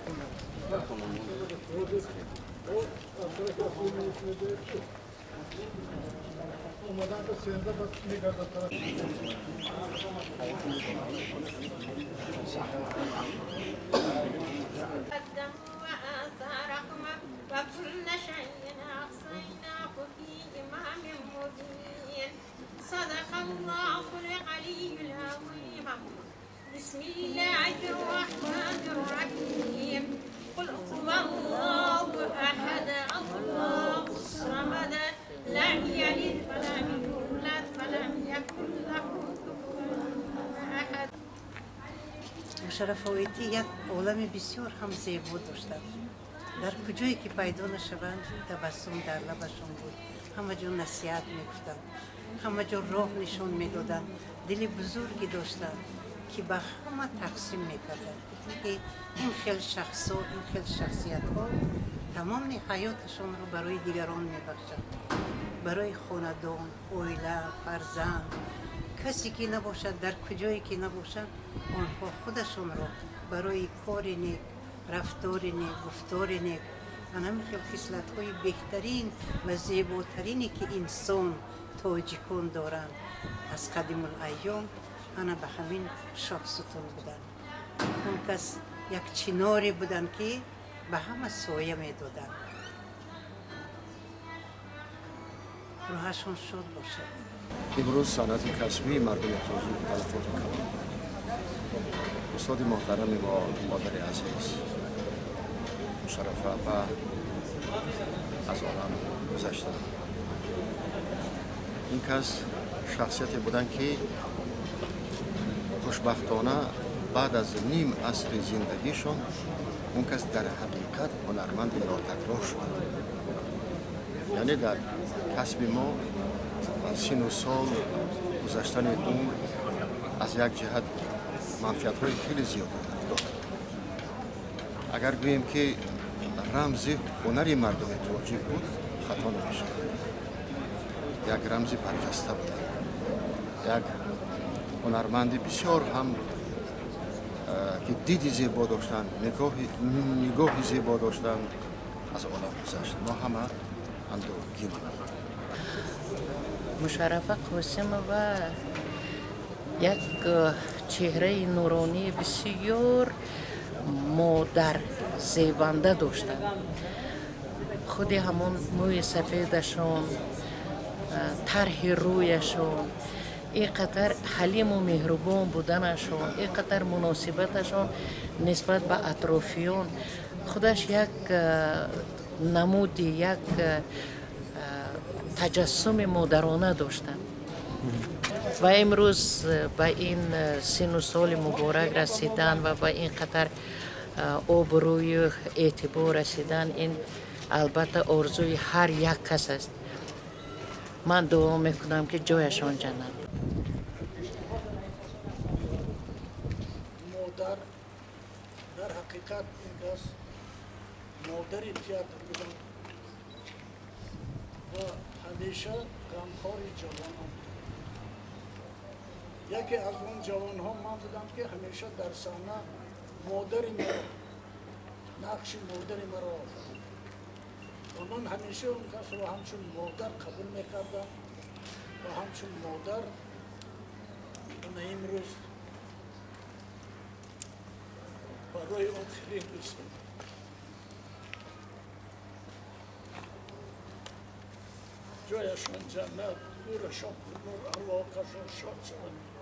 قدموا وآثاركم وكل شيء أحصيناه في إمام مبين صدق الله العلي العظيم بسم الله الرحمن الرحيم قل هو الله أحد الله الصمد لم يلد ولم يولد ولم يكن له كفوا أحد. مشرف هویتی یک عالم بسیار هم زیبا داشتند. در کجایی که پیدا نشوند تبسم در لبشان بود. همه جا نصیحت میگفتند، همه جا راه نشان میدادند. دل بزرگی داشتند که به همه تقسیم میکردند که این خیل شخص ها، این خیل شخصیت ها تمام حیاتشان رو برای دیگران میبخشند، برای خاندان، عائله، فرزند. کسی که نباشد، در کجایی که نباشد، آنها خودشون را برای کار نیک، رفتار نیک، گفتار نیک، همین خصلت های بهترین و زیباترینی که انسان تاجیکان دارند از قدیم الایام انا به همین شخصتون بودن. اون کس یک چناری بودن که به همه سایه میدادن. روحشون شاد باشد. امروز صنعت کسبی مردم تاجیک تلفات کلان بود. استاد محترم و مادر عزیز مشرف اپا از عالم گذشتند. این کس شخصیتی بودند که خوشبختانه بعد از نیم عصر زندگیشون اون کس در حقیقت هنرمند ناتکرار شد. یعنی در کسب ما از سن و سال گذشتن اون از یک جهت منفعت‌های خیلی زیاد دارد. اگر گوییم که رمز هنری مردم تاجیک بود خطا نمیشه. یک رمز برجسته بود، یک هنرمند بسیار هم که دیدی زیبا داشتن، نگاهی زیبا داشتن از عالم گذشت. ما همه اندوهگینیم. مشرف قاسم و یک چهره نورانی بسیار مادر زیبنده داشتند. خود همون موی سفیدشون، طرح رویشون، اینقدر حلیم و مهربان بودنشون، اینقدر مناسبتشون نسبت به اطرافیان خودش یک نمودی، یک تجسم مادرانه داشتن. و امروز به این سن و سال مبارک رسیدن و به این قطر آبروی اعتبار رسیدن، این البته آرزوی هر یک کس است. من دعا میکنم که جایشان جنت. مادر در حقیقت این کس مادری تئاتر بودن و همیشه غمخوار جوانان. یکی از اون جوان ها من بودم که همیشه در صحنه مادری مرا، نقش مادری مرا آورد و من همیشه اون کس رو همچون مادر قبول میکردم و همچون مادر اون امروز برای اون خیلی دوست دارم. جایشان جنت، نورشان پر نور، ارواحشان شاد شوند.